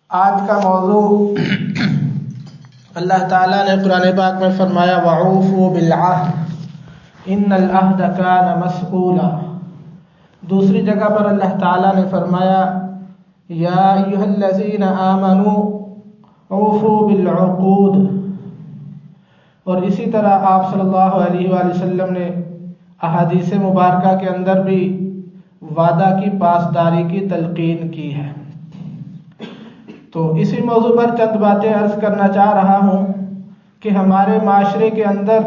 آج کا موضوع اللہ تعالیٰ نے قرآن پاک میں فرمایا وَعُوفُوا بِالْعَهْدِ إِنَّ الْعَهْدَ كَانَ مَسْئُولًا۔ دوسری جگہ پر اللہ تعالیٰ نے فرمایا یا ایھا الذین آمنوا اوفوا بالعقود، اور اسی طرح آپ صلی اللہ علیہ وآلہ وسلم نے احادیث مبارکہ کے اندر بھی وعدہ کی پاسداری کی تلقین کی ہے۔ تو اسی موضوع پر چند باتیں عرض کرنا چاہ رہا ہوں کہ ہمارے معاشرے کے اندر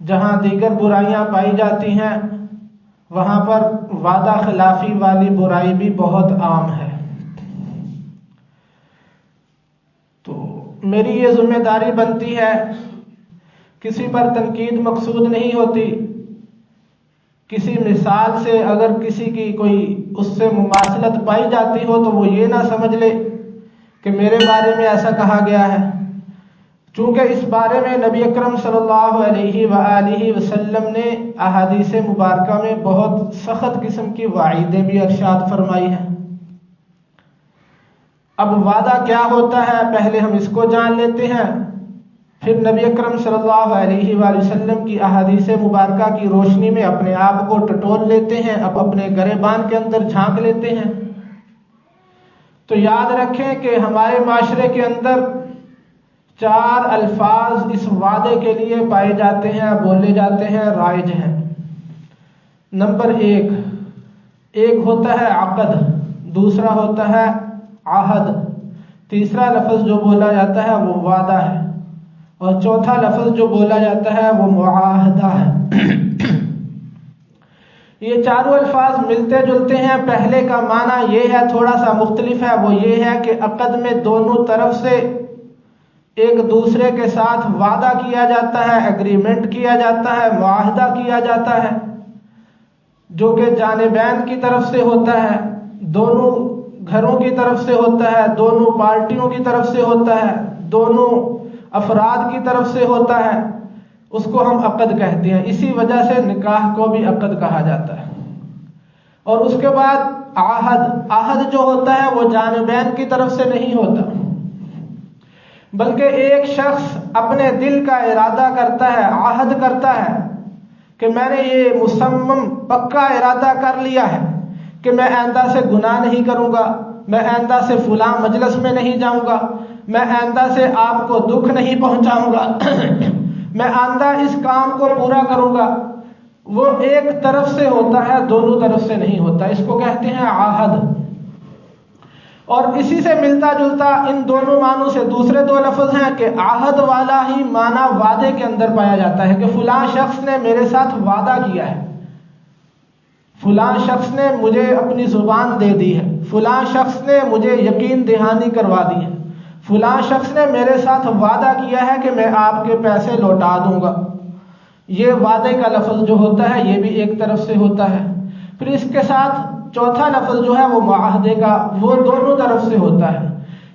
جہاں دیگر برائیاں پائی جاتی ہیں وہاں پر وعدہ خلافی والی برائی بھی بہت عام ہے۔ تو میری یہ ذمہ داری بنتی ہے، کسی پر تنقید مقصود نہیں ہوتی، کسی مثال سے اگر کسی کی کوئی اس سے مماثلت پائی جاتی ہو تو وہ یہ نہ سمجھ لے کہ میرے بارے میں ایسا کہا گیا ہے، چونکہ اس بارے میں نبی اکرم صلی اللہ علیہ وآلہ وسلم نے احادیث مبارکہ میں بہت سخت قسم کی وعیدیں بھی ارشاد فرمائی ہیں۔ اب وعدہ کیا ہوتا ہے پہلے ہم اس کو جان لیتے ہیں، پھر نبی اکرم صلی اللہ علیہ وآلہ وسلم کی احادیث مبارکہ کی روشنی میں اپنے آپ کو ٹٹول لیتے ہیں، اب اپنے گریبان کے اندر جھانک لیتے ہیں۔ تو یاد رکھیں کہ ہمارے معاشرے کے اندر 4 الفاظ اس وعدے کے لیے پائے جاتے ہیں، بولے جاتے ہیں، رائج ہیں۔ نمبر 1 ہوتا ہے عقد، دوسرا ہوتا ہے عہد، تیسرا لفظ جو بولا جاتا ہے وہ وعدہ ہے، اور چوتھا لفظ جو بولا جاتا ہے وہ معاہدہ ہے۔ یہ چاروں الفاظ ملتے جلتے ہیں، پہلے کا معنی یہ ہے، تھوڑا سا مختلف ہے، وہ یہ ہے کہ عقد میں دونوں طرف سے ایک دوسرے کے ساتھ وعدہ کیا جاتا ہے، ایگریمنٹ کیا جاتا ہے، معاہدہ کیا جاتا ہے، جو کہ جانبین کی طرف سے ہوتا ہے، دونوں گھروں کی طرف سے ہوتا ہے، دونوں پارٹیوں کی طرف سے ہوتا ہے، دونوں افراد کی طرف سے ہوتا ہے، اس کو ہم عقد کہتے ہیں۔ اسی وجہ سے نکاح کو بھی عقد کہا جاتا ہے۔ اور اس کے بعد عہد جو ہوتا ہے وہ جانبین کی طرف سے نہیں ہوتا، بلکہ ایک شخص اپنے دل کا ارادہ کرتا ہے، عہد کرتا ہے کہ میں نے یہ مصمم پکا ارادہ کر لیا ہے کہ میں آئندہ سے گناہ نہیں کروں گا، میں آئندہ سے فلاں مجلس میں نہیں جاؤں گا، میں آئندہ سے آپ کو دکھ نہیں پہنچاؤں گا، میں آئندہ اس کام کو پورا کروں گا۔ وہ ایک طرف سے ہوتا ہے، دونوں طرف سے نہیں ہوتا، اس کو کہتے ہیں عہد۔ اور اسی سے ملتا جلتا ان دونوں معنوں سے دوسرے 2 لفظ ہیں کہ عہد والا ہی معنی وعدے کے اندر پایا جاتا ہے کہ فلاں شخص نے میرے ساتھ وعدہ کیا ہے، فلاں شخص نے مجھے اپنی زبان دے دی ہے، فلاں شخص نے مجھے یقین دہانی کروا دی ہے، فلاں شخص نے میرے ساتھ وعدہ کیا ہے کہ میں آپ کے پیسے لوٹا دوں گا۔ یہ وعدے کا لفظ جو ہوتا ہے یہ بھی ایک طرف سے ہوتا ہے۔ پھر اس کے ساتھ چوتھا لفظ جو ہے وہ معاہدے کا، وہ دونوں طرف سے ہوتا ہے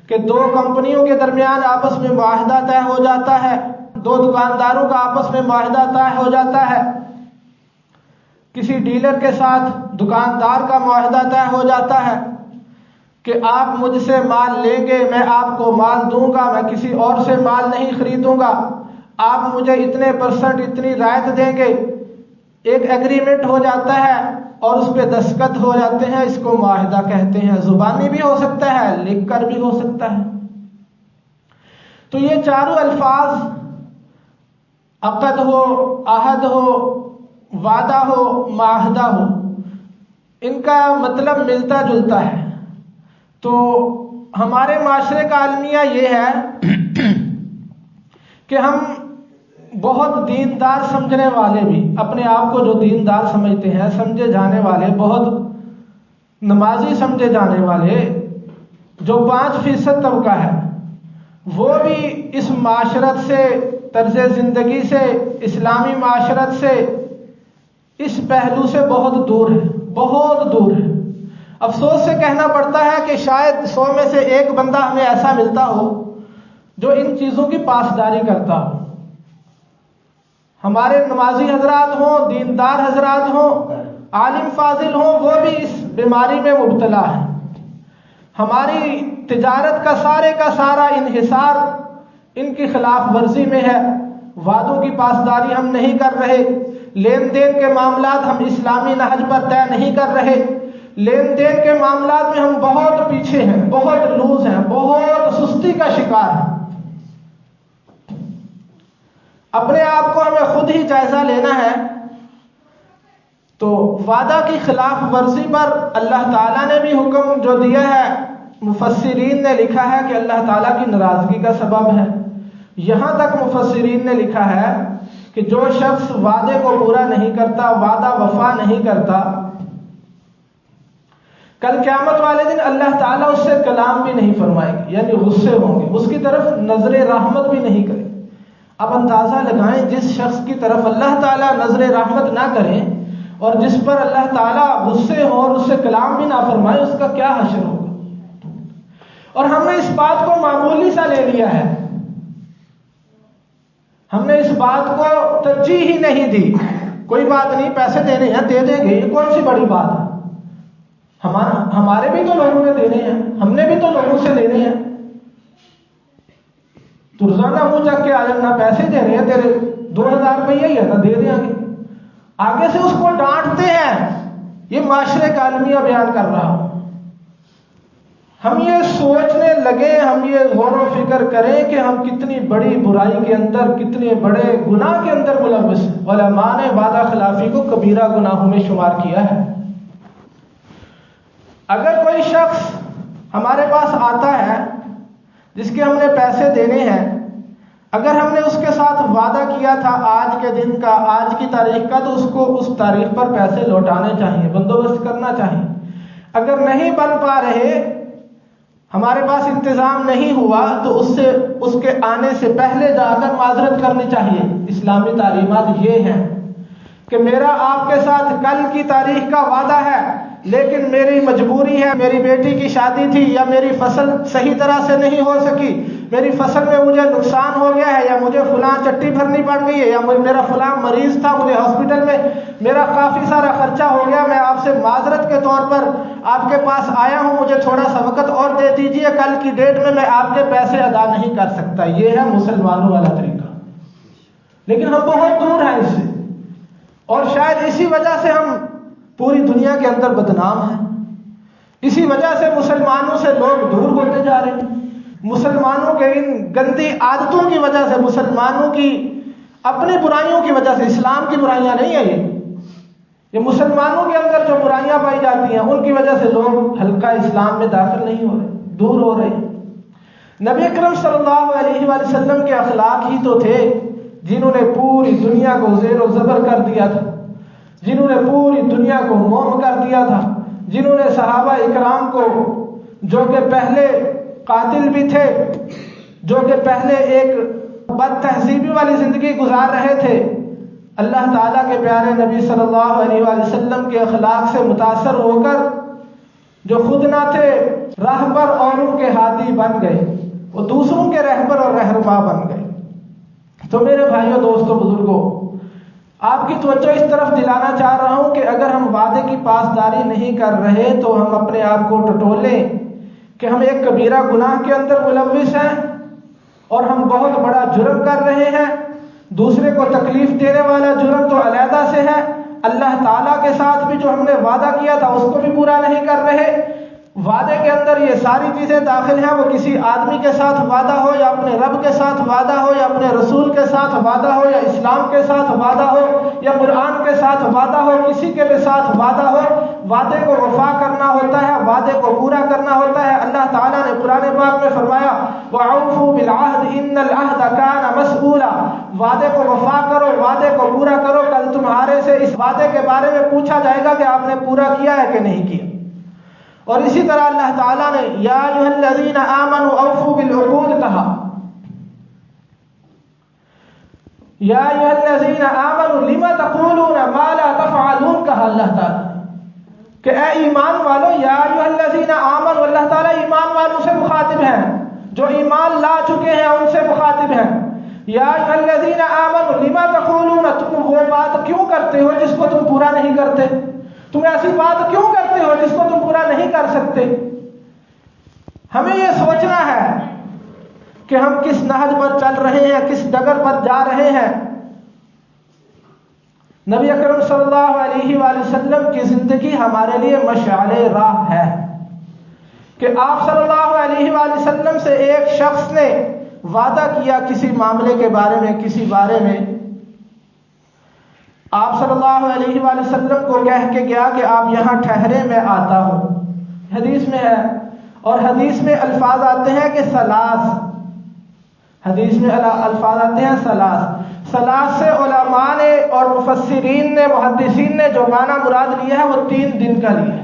کہ 2 کمپنیوں کے درمیان آپس میں معاہدہ طے ہو جاتا ہے، 2 دکانداروں کا آپس میں معاہدہ طے ہو جاتا ہے، کسی ڈیلر کے ساتھ دکاندار کا معاہدہ طے ہو جاتا ہے کہ آپ مجھ سے مال لیں گے، میں آپ کو مال دوں گا، میں کسی اور سے مال نہیں خریدوں گا، آپ مجھے اتنے %، اتنی رعایت دیں گے۔ ایک ایگریمنٹ ہو جاتا ہے اور اس پہ دستخط ہو جاتے ہیں، اس کو معاہدہ کہتے ہیں۔ زبانی بھی ہو سکتا ہے، لکھ کر بھی ہو سکتا ہے۔ تو یہ چاروں الفاظ، عقد ہو، عہد ہو، وعدہ ہو، معاہدہ ہو، ان کا مطلب ملتا جلتا ہے۔ تو ہمارے معاشرے کا المیہ یہ ہے کہ ہم بہت دیندار سمجھنے والے بھی، اپنے آپ کو جو دیندار سمجھتے ہیں، سمجھے جانے والے، بہت نمازی سمجھے جانے والے، جو 5% طبقہ ہے، وہ بھی اس معاشرت سے، طرز زندگی سے، اسلامی معاشرت سے، اس پہلو سے بہت دور ہے، بہت دور ہے۔ افسوس سے کہنا پڑتا ہے کہ شاید 100 میں سے 1 بندہ ہمیں ایسا ملتا ہو جو ان چیزوں کی پاسداری کرتا ہو۔ ہمارے نمازی حضرات ہوں، دیندار حضرات ہوں، عالم فاضل ہوں، وہ بھی اس بیماری میں مبتلا ہیں۔ ہماری تجارت کا سارا انحصار ان کی خلاف ورزی میں ہے، وعدوں کی پاسداری ہم نہیں کر رہے، لین دین کے معاملات ہم اسلامی نہج پر طے نہیں کر رہے، لین دین کے معاملات میں ہم بہت پیچھے ہیں، بہت لوز ہیں، بہت سستی کا شکار ہیں۔ اپنے آپ کو ہمیں خود ہی جائزہ لینا ہے۔ تو وعدہ کی خلاف ورزی پر اللہ تعالیٰ نے بھی حکم جو دیا ہے، مفسرین نے لکھا ہے کہ اللہ تعالیٰ کی ناراضگی کا سبب ہے۔ یہاں تک مفسرین نے لکھا ہے کہ جو شخص وعدے کو پورا نہیں کرتا، وعدہ وفا نہیں کرتا، کل قیامت والے دن اللہ تعالیٰ اس سے کلام بھی نہیں فرمائے گی، یعنی غصے ہوں گے، اس کی طرف نظر رحمت بھی نہیں کرے۔ اب اندازہ لگائیں، جس شخص کی طرف اللہ تعالیٰ نظر رحمت نہ کریں اور جس پر اللہ تعالیٰ غصے ہو اور اس سے کلام بھی نہ فرمائے، اس کا کیا حشر ہوگا۔ اور ہم نے اس بات کو معمولی سا لے لیا ہے، ہم نے اس بات کو ترجیح ہی نہیں دی۔ کوئی بات نہیں، پیسے دینے ہیں، دے دیں گے، یہ کون سی بڑی بات ہے، ہمارے بھی تو لوگوں نے دینے ہیں، ہم نے بھی تو لوگوں سے لینے ہیں۔ تو روزانہ منہ چک کے آ جانا، پیسے دینے ہیں تیرے 2000 روپیہ ہی ہے نا، دے دیں آگے سے اس کو ڈانٹتے ہیں۔ یہ معاشرے کا المیہ بیان کر رہا ہوں۔ ہم یہ سوچنے لگے، ہم یہ غور و فکر کریں کہ ہم کتنی بڑی برائی کے اندر، کتنے بڑے گناہ کے اندر ملوث ہیں۔ علماء نے وعدہ خلافی کو کبیرہ گناہوں میں شمار کیا ہے۔ اگر کوئی شخص ہمارے پاس آتا ہے جس کے ہم نے پیسے دینے ہیں، اگر ہم نے اس کے ساتھ وعدہ کیا تھا آج کے دن کا، آج کی تاریخ کا، تو اس کو اس تاریخ پر پیسے لوٹانے چاہیے، بندوبست کرنا چاہیے۔ اگر نہیں بن پا رہے، ہمارے پاس انتظام نہیں ہوا، تو اس کے آنے سے پہلے جا کر معذرت کرنی چاہیے۔ اسلامی تعلیمات یہ ہیں کہ میرا آپ کے ساتھ کل کی تاریخ کا وعدہ ہے، لیکن میری مجبوری ہے، میری بیٹی کی شادی تھی، یا میری فصل صحیح طرح سے نہیں ہو سکی، میری فصل میں مجھے نقصان ہو گیا ہے، یا مجھے فلاں چٹی بھرنی پڑ گئی ہے، یا میرا فلاں مریض تھا، مجھے ہاسپٹل میں میرا کافی سارا خرچہ ہو گیا، میں آپ سے معذرت کے طور پر آپ کے پاس آیا ہوں، مجھے تھوڑا سا وقت اور دے دیجیے، کل کی ڈیٹ میں آپ کے پیسے ادا نہیں کر سکتا۔ یہ ہے مسلمانوں والا طریقہ، لیکن ہم بہت دور ہیں اس سے، اور شاید اسی وجہ سے ہم پوری دنیا کے اندر بدنام ہیں۔ اسی وجہ سے مسلمانوں سے لوگ دور ہوتے جا رہے ہیں۔ مسلمانوں کے ان گندی عادتوں کی وجہ سے، مسلمانوں کی اپنی برائیوں کی وجہ سے، اسلام کی برائیاں نہیں ہیں یہ مسلمانوں کے اندر جو برائیاں پائی جاتی ہیں، ان کی وجہ سے لوگ حلقہ اسلام میں داخل نہیں ہو رہے، دور ہو رہے ہیں۔ نبی اکرم صلی اللہ علیہ وآلہ وسلم کے اخلاق ہی تو تھے جنہوں نے پوری دنیا کو زیر و زبر کر دیا تھا، جنہوں نے پوری دنیا کو موم کر دیا تھا، جنہوں نے صحابہ اکرام کو، جو کہ پہلے قاتل بھی تھے، جو کہ پہلے ایک بد تہذیبی والی زندگی گزار رہے تھے، اللہ تعالیٰ کے پیارے نبی صلی اللہ علیہ وآلہ وسلم کے اخلاق سے متاثر ہو کر جو خود نہ تھے راہبر اوروں کے ہادی بن گئے، وہ دوسروں کے رہبر اور رہنما بن گئے۔ تو میرے بھائیوں، دوستوں، بزرگوں، آپ کی توجہ اس طرف دلانا چاہ رہا ہوں کہ اگر ہم وعدے کی پاسداری نہیں کر رہے تو ہم اپنے آپ کو ٹٹولیں کہ ہم ایک کبیرہ گناہ کے اندر ملوث ہیں اور ہم بہت بڑا جرم کر رہے ہیں۔ دوسرے کو تکلیف دینے والا جرم تو علیحدہ سے ہے، اللہ تعالیٰ کے ساتھ بھی جو ہم نے وعدہ کیا تھا اس کو بھی پورا نہیں کر رہے۔ وعدے کے اندر یہ ساری چیزیں داخل ہیں، وہ کسی آدمی کے ساتھ وعدہ ہو، یا اپنے رب کے ساتھ وعدہ ہو، یا اپنے رسول کے ساتھ وعدہ ہو، یا اسلام کے ساتھ وعدہ ہو، یا قرآن کے ساتھ وعدہ ہو، کسی کے بھی ساتھ وعدہ ہو، وعدے کو وفا کرنا ہوتا ہے، وعدے کو پورا کرنا ہوتا ہے۔ اللہ تعالیٰ نے قرآن پاک میں فرمایا وَأَوْفُوا بِالْعَهْدِ إِنَّ الْعَهْدَ كَانَ مَسْئُولًا، وعدے کو وفا کرو، وعدے کو پورا کرو، کل تمہارے سے اس وعدے کے بارے میں پوچھا جائے گا کہ آپ نے پورا کیا ہے کہ نہیں کیا۔ اور اسی طرح اللہ تعالیٰ نے یا ایھا الذین آمنوا اوفوا بالعقود کہا، یا ایھا الذین آمنوا لم تقولون ما لا تفعلون کہا اللہ تعالیٰ کہ اے ایمان والو، یا ایھا الذین آمنوا، اللہ تعالیٰ ایمان والوں سے مخاطب ہیں، جو ایمان لا چکے ہیں ان سے مخاطب ہیں۔ یا ایھا الذین آمنوا لم تقولون، تم وہ بات کیوں کرتے ہو جس کو تم پورا نہیں کرتے، تم ایسی بات کیوں کرتے ہو جس کو تم پورا نہیں کر سکتے۔ ہمیں یہ سوچنا ہے کہ ہم کس نہج پر چل رہے ہیں، کس ڈگر پر جا رہے ہیں۔ نبی اکرم صلی اللہ علیہ وآلہ وسلم کی زندگی ہمارے لیے مشعل راہ ہے کہ آپ صلی اللہ علیہ وآلہ وسلم سے ایک شخص نے وعدہ کیا کسی معاملے کے بارے میں، کسی بارے میں، آپ صلی اللہ علیہ وآلہ وسلم کو کہہ کے گیا کہ آپ یہاں ٹھہرے، میں آتا ہوں۔ حدیث میں ہے، اور حدیث میں الفاظ آتے ہیں کہ سلاس، حدیث میں الفاظ آتے ہیں سلاس۔ سلاس سے علماء نے اور مفسرین نے، محدثین نے جو معنی مراد لیا ہے وہ 3 دن کا لیا ہے۔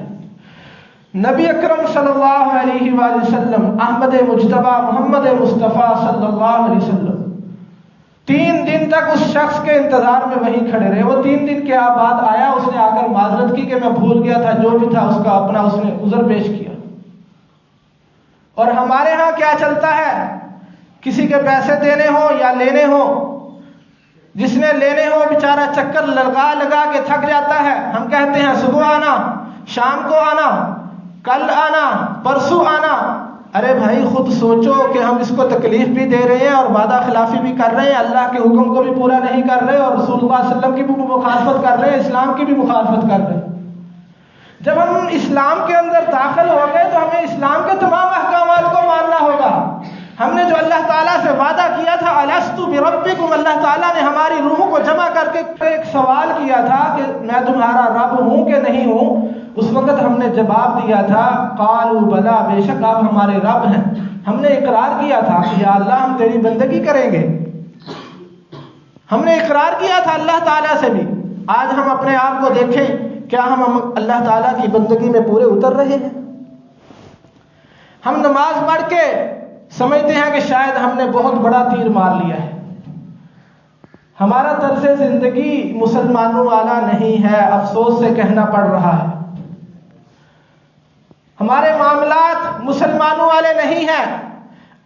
نبی اکرم صلی اللہ علیہ وآلہ وسلم، احمد مجتبی محمد مصطفیٰ صلی اللہ علیہ وسلم 3 دن تک اس شخص کے انتظار میں وہیں کھڑے رہے۔ وہ 3 دن کے بعد آیا، اس نے آ کر معذرت کی کہ میں بھول گیا تھا، جو بھی تھا اس کا اپنا اس نے عذر پیش کیا۔ اور ہمارے ہاں کیا چلتا ہے، کسی کے پیسے دینے ہوں یا لینے ہوں، جس نے لینے ہو بیچارہ چکر لگا لگا کے تھک جاتا ہے، ہم کہتے ہیں صبح آنا، شام کو آنا، کل آنا، پرسوں آنا۔ ارے بھائی خود سوچو کہ ہم اس کو تکلیف بھی دے رہے ہیں اور وعدہ خلافی بھی کر رہے ہیں، اللہ کے حکم کو بھی پورا نہیں کر رہے اور رسول اللہ صلی اللہ علیہ وسلم کی بھی مخالفت کر رہے ہیں، اسلام کی بھی مخالفت کر رہے ہیں۔ جب ہم اسلام کے اندر داخل ہو گئے تو ہمیں اسلام کے تمام احکامات کو ماننا ہوگا۔ ہم نے جو اللہ تعالیٰ سے وعدہ کیا تھا الستو بربکم، اللہ تعالیٰ نے ہماری روحوں کو جمع کر کے ایک سوال کیا تھا کہ میں تمہارا رب ہوں کہ نہیں ہوں۔ اس وقت ہم نے جواب دیا تھا قالوا بلا، بے شک آپ ہمارے رب ہیں۔ ہم نے اقرار کیا تھا کہ یا اللہ ہم تیری بندگی کریں گے، ہم نے اقرار کیا تھا اللہ تعالیٰ سے بھی۔ آج ہم اپنے آپ کو دیکھیں، کیا ہم اللہ تعالیٰ کی بندگی میں پورے اتر رہے ہیں؟ ہم نماز پڑھ کے سمجھتے ہیں کہ شاید ہم نے بہت بڑا تیر مار لیا ہے۔ ہمارا طرز زندگی مسلمانوں والا نہیں ہے، افسوس سے کہنا پڑ رہا ہے۔ ہمارے معاملات مسلمانوں والے نہیں ہیں۔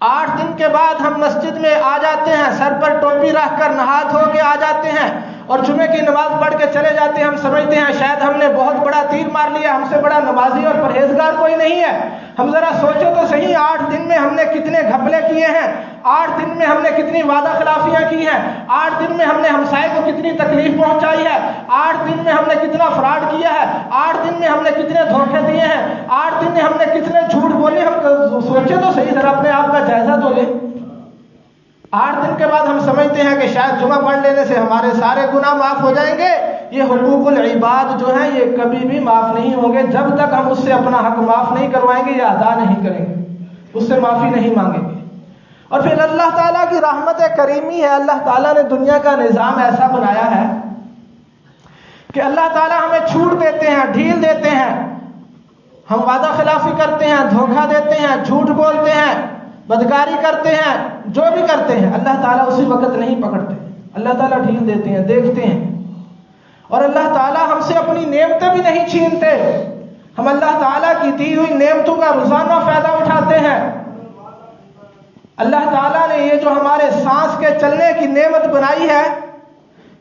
8 دن کے بعد ہم مسجد میں آ جاتے ہیں، سر پر ٹوپی رکھ کر نہا دھو کے آ جاتے ہیں اور جمعے کی نماز پڑھ کے چلے جاتے ہیں۔ ہم سمجھتے ہیں شاید ہم نے بہت بڑا تیر مار لیا، ہم سے بڑا نمازی اور پرہیزگار کوئی نہیں ہے۔ ہم ذرا سوچو تو صحیح، 8 دن میں ہم نے کتنے گھپلے کیے ہیں، 8 دن میں ہم نے کتنی وعدہ خلافیاں کی ہیں، 8 دن میں ہم نے ہمسائے کو کتنی تکلیف پہنچائی ہے، 8 دن میں ہم نے کتنا فراڈ کیا ہے، 8 دن میں ہم نے کتنے دھوکے دیے ہیں، 8 دن میں ہم نے کتنے جھوٹ بولے۔ ہم سوچے تو صحیح، ذرا اپنے آپ کا جائزہ تو لیں۔ 8 دن کے بعد ہم سمجھتے ہیں کہ شاید جمعہ پڑھ لینے سے ہمارے سارے گناہ معاف ہو جائیں گے۔ یہ حقوق العباد جو ہیں یہ کبھی بھی معاف نہیں ہوں گے جب تک ہم اس سے اپنا حق معاف نہیں کروائیں گے یا ادا نہیں کریں گے، اس سے معافی نہیں مانگیں گے۔ اور پھر اللہ تعالیٰ کی رحمت کریمی ہے، اللہ تعالیٰ نے دنیا کا نظام ایسا بنایا ہے کہ اللہ تعالیٰ ہمیں چھوٹ دیتے ہیں، ڈھیل دیتے ہیں۔ ہم وعدہ خلافی کرتے ہیں، دھوکہ دیتے ہیں، جھوٹ بولتے ہیں، بدکاری کرتے ہیں، جو بھی کرتے ہیں، اللہ تعالیٰ اسی وقت نہیں پکڑتے، اللہ تعالیٰ ڈھیل دیتے ہیں، دیکھتے ہیں۔ اور اللہ تعالیٰ ہم سے اپنی نعمتیں بھی نہیں چھینتے، ہم اللہ تعالیٰ کی دی ہوئی نعمتوں کا روزانہ فائدہ اٹھاتے ہیں۔ اللہ تعالیٰ نے یہ جو ہمارے سانس کے چلنے کی نعمت بنائی ہے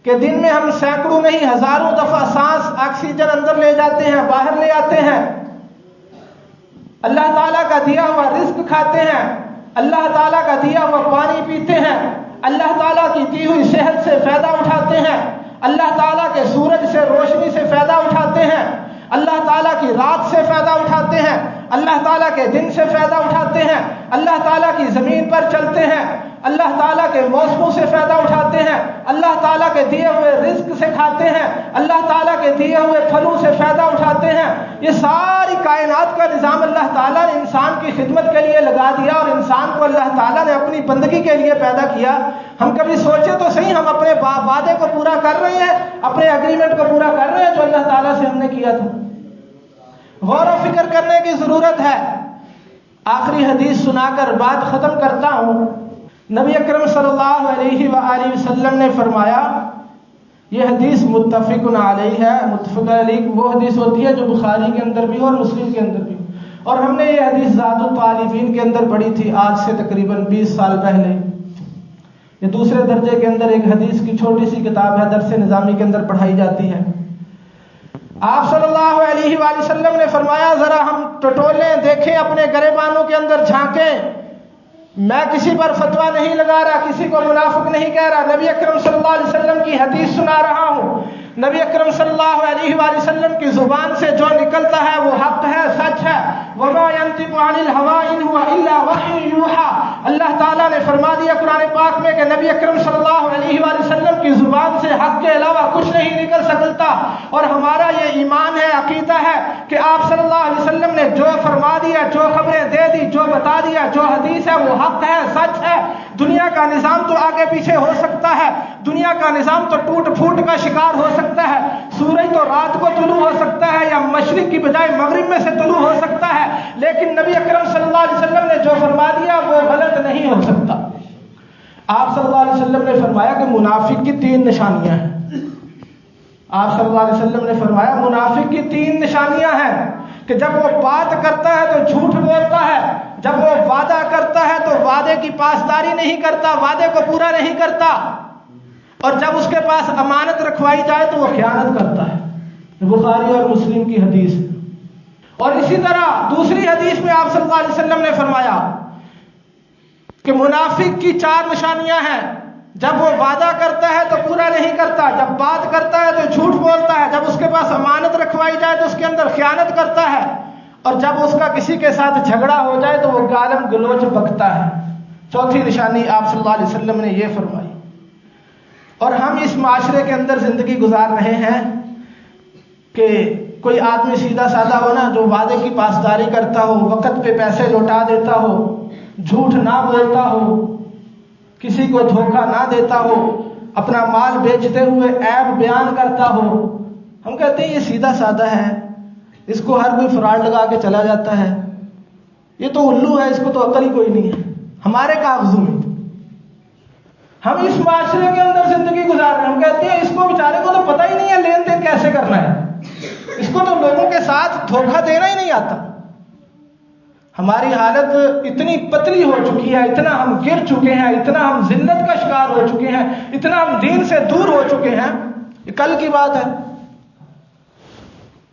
کہ دن میں ہم سینکڑوں نہیں ہزاروں دفعہ سانس آکسیجن اندر لے جاتے ہیں، باہر لے آتے ہیں، اللہ تعالیٰ کا دیا ہوا رزق کھاتے ہیں، اللہ تعالیٰ کا دیا ہوا پانی پیتے ہیں، اللہ تعالیٰ کی دی ہوئی صحت سے فائدہ اٹھاتے ہیں، اللہ تعالیٰ کے سورج سے روشنی سے فائدہ اٹھاتے ہیں، اللہ تعالیٰ کی رات سے فائدہ اٹھاتے ہیں، اللہ تعالیٰ کے دن سے فائدہ اٹھاتے ہیں، اللہ تعالیٰ کی زمین پر چلتے ہیں، اللہ تعالیٰ کے موسموں سے فائدہ اٹھاتے ہیں، اللہ تعالیٰ کے دیے ہوئے رزق سے کھاتے ہیں، اللہ تعالیٰ کے دیے ہوئے پھلوں سے فائدہ اٹھاتے ہیں۔ یہ ساری کائنات کا نظام اللہ تعالیٰ نے انسان کی خدمت کے لیے لگا دیا اور انسان کو اللہ تعالیٰ نے اپنی بندگی کے لیے پیدا کیا۔ ہم کبھی سوچے تو صحیح، ہم اپنے وعدے کو پورا کر رہے ہیں، اپنے اگریمنٹ کو پورا کر رہے ہیں جو اللہ تعالیٰ سے ہم نے کیا تھا؟ غور و فکر کرنے کی ضرورت ہے۔ آخری حدیث سنا کر بات ختم کرتا ہوں۔ نبی اکرم صلی اللہ علیہ وآلہ وسلم نے فرمایا، یہ حدیث متفق علیہ ہے۔ متفق علیہ وہ حدیث ہوتی ہے جو بخاری کے اندر بھی اور مسلم کے اندر بھی، اور ہم نے یہ حدیث زاد الطالبین کے اندر پڑھی تھی آج سے تقریباً 20 سال پہلے۔ یہ دوسرے درجے کے اندر ایک حدیث کی چھوٹی سی کتاب ہے، درس نظامی کے اندر پڑھائی جاتی ہے۔ آپ صلی اللہ علیہ وآلہ وسلم نے فرمایا ذرا ہم ٹٹولیں، دیکھیں اپنے گریبانوں کے اندر جھانکیں. میں کسی پر فتویٰ نہیں لگا رہا، کسی کو منافق نہیں کہہ رہا، نبی اکرم صلی اللہ علیہ وسلم کی حدیث سنا رہا ہوں. نبی اکرم صلی اللہ علیہ وآلہ وسلم کی زبان سے جو نکلتا ہے وہ حق ہے، سچ ہے. وما ينطق عن الهوى ان هو الا وحی یوحى. اللہ تعالیٰ نے فرما دیا قرآن پاک میں کہ نبی اکرم صلی اللہ علیہ وآلہ وسلم کی زبان سے حق کے علاوہ کچھ نہیں نکل سکتا. اور ہمارا یہ ایمان ہے، عقیدہ ہے کہ آپ صلی اللہ علیہ وسلم نے جو فرما دیا، جو خبریں دے دی، جو بتا دیا، جو حدیث ہے وہ حق ہے، سچ ہے. دنیا کا نظام تو آگے پیچھے ہو سکتا ہے، دنیا کا نظام تو ٹوٹ پھوٹ کا شکار ہو سکتا ہے، سورج تو رات کو طلوع ہو سکتا ہے یا مشرق کی بجائے مغرب میں سے طلوع ہو سکتا ہے، لیکن نبی اکرم صلی اللہ علیہ وسلم نے جو فرما دیا وہ غلط نہیں ہو سکتا. آپ صلی اللہ علیہ وسلم نے فرمایا کہ منافق کی 3 نشانیاں ہیں. آپ صلی اللہ علیہ وسلم نے فرمایا منافق کی 3 نشانیاں ہیں کہ جب وہ بات کرتا ہے تو جھوٹ بولتا ہے، جب وہ وعدہ کرتا ہے تو وعدے کی پاسداری نہیں کرتا، وعدے کو پورا نہیں کرتا، اور جب اس کے پاس امانت رکھوائی جائے تو وہ خیانت کرتا ہے. بخاری اور مسلم کی حدیث. اور اسی طرح دوسری حدیث میں آپ صلی اللہ علیہ وسلم نے فرمایا کہ منافق کی 4 نشانیاں ہیں. جب وہ وعدہ کرتا ہے تو پورا نہیں کرتا، جب بات کرتا ہے تو جھوٹ بولتا ہے، جب اس کے پاس امانت رکھوائی جائے تو اس کے اندر خیانت کرتا ہے، اور جب اس کا کسی کے ساتھ جھگڑا ہو جائے تو وہ گالم گلوچ بکتا ہے. چوتھی نشانی آپ صلی اللہ علیہ وسلم نے یہ فرمائی. اور ہم اس معاشرے کے اندر زندگی گزار رہے ہیں کہ کوئی آدمی سیدھا سادہ ہو نا، جو وعدے کی پاسداری کرتا ہو، وقت پہ پیسے لوٹا دیتا ہو، جھوٹ نہ بولتا ہو، کسی کو دھوکہ نہ دیتا ہو، اپنا مال بیچتے ہوئے عیب بیان کرتا ہو. ہم کہتے ہیں یہ سیدھا سادہ ہے، اس کو ہر کوئی فراڈ لگا کے چلا جاتا ہے، یہ تو الو ہے، اس کو تو عقل ہی کوئی نہیں ہے. ہمارے کاغذوں میں ہم اس معاشرے کے اندر زندگی گزار رہے ہیں. ہم کہتے ہیں اس کو بیچارے کو تو پتہ ہی نہیں ہے لین دین کیسے کرنا ہے، اس کو تو لوگوں کے ساتھ دھوکہ دینا ہی نہیں آتا. ہماری حالت اتنی پتلی ہو چکی ہے، اتنا ہم گر چکے ہیں، اتنا ہم ذلت کا شکار ہو چکے ہیں، اتنا ہم دین سے دور ہو چکے ہیں. یہ کل کی بات ہے،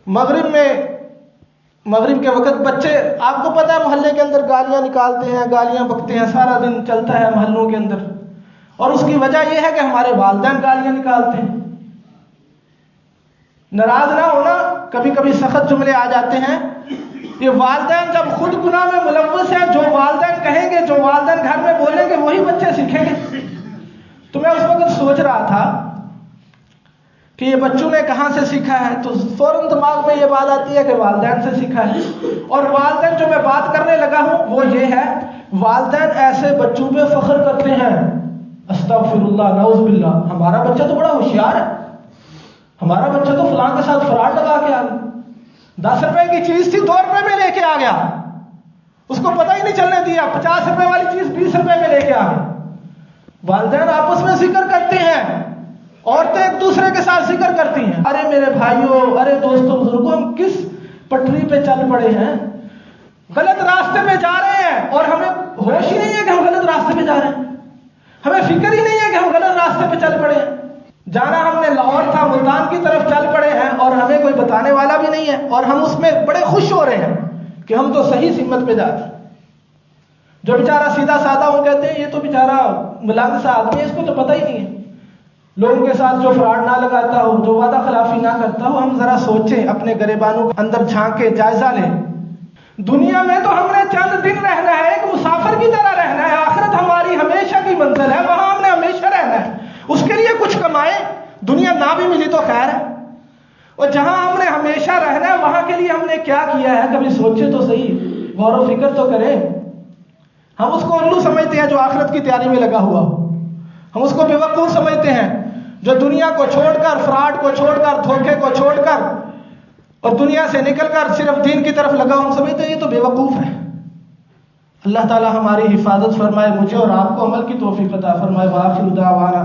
مغرب کے وقت بچے، آپ کو پتہ ہے محلے کے اندر گالیاں نکالتے ہیں، گالیاں بکتے ہیں، سارا دن چلتا ہے محلوں کے اندر. اور اس کی وجہ یہ ہے کہ ہمارے والدین گالیاں نکالتے ہیں. ناراض نہ ہونا، کبھی کبھی سخت جملے آ جاتے ہیں. یہ والدین جب خود گناہ میں ملوث ہیں، جو والدین کہیں گے، جو والدین گھر میں بولیں گے وہی بچے سیکھیں گے. تو میں اس وقت سوچ رہا تھا کہ یہ بچوں نے کہاں سے سیکھا ہے، تو فوراً دماغ میں یہ بات آتی ہے کہ والدین سے سیکھا ہے. اور والدین جو میں بات کرنے لگا ہوں وہ یہ ہے، والدین ایسے بچوں پہ فخر کرتے ہیں، استغفر اللہ، نعوذ باللہ، ہمارا بچہ تو بڑا ہوشیار ہے، ہمارا بچہ تو فلاں کے ساتھ فراڈ لگا کے آ گیا، 10 روپے کی چیز تھی 2 روپے میں لے کے آ گیا، اس کو پتہ ہی نہیں چلنے دیا، 50 روپے والی چیز 20 روپے میں لے کے آ گیا. والدین آپس میں ذکر کرتے ہیں، عورتیں ایک دوسرے کے ساتھ ذکر کرتی ہیں، ارے میرے بھائیوں، ارے دوستوں، بزرگوں، ہم کس پٹری پہ چل پڑے ہیں، غلط راستے پہ جا رہے ہیں، اور ہمیں ہوش ہی نہیں ہے کہ ہم غلط راستے پہ جا رہے ہیں، ہمیں فکر ہی نہیں ہے کہ ہم غلط راستے پہ چل پڑے ہیں. جانا ہم نے لاہور تھا، ملتان کی طرف چل پڑے ہیں، اور ہمیں کوئی بتانے والا بھی نہیں ہے، اور ہم اس میں بڑے خوش ہو رہے ہیں کہ ہم تو صحیح سمت پہ جاتے ہیں. جو بیچارہ سیدھا سادہ ہوں کہتے ہیں یہ تو بیچارہ ملازم سا آدمی ہے، اس کو تو پتہ ہی نہیں ہے، لوگوں کے ساتھ جو فراڈ نہ لگاتا ہو، جو وعدہ خلافی نہ کرتا ہو. ہم ذرا سوچیں، اپنے گریبانوں کے اندر جھانک کے جائزہ لیں. دنیا میں تو ہم نے چند دن رہنا ہے، ایک مسافر کی طرح رہنا ہے. آخرت ہماری ہمیشہ کی منزل ہے، وہاں ہم نے ہمیشہ رہنا ہے. اس کے لیے کچھ کمائیں، دنیا نہ بھی ملی تو خیر ہے. اور جہاں ہم نے ہمیشہ رہنا ہے وہاں کے لیے ہم نے کیا کیا ہے، کبھی سوچے تو صحیح، غور و فکر تو کریں. ہم اس کو الو سمجھتے ہیں جو آخرت کی تیاری میں لگا ہوا ہو، ہم اس کو بیوقوف سمجھتے ہیں جو دنیا کو چھوڑ کر، فراڈ کو چھوڑ کر، دھوکے کو چھوڑ کر اور دنیا سے نکل کر صرف دین کی طرف لگا ہوں سمجھتے ہیں، یہ تو بیوقوف ہے. اللہ تعالی ہماری حفاظت فرمائے، مجھے اور آپ کو عمل کی توفیق عطا فرمائے. وآخر دعوانا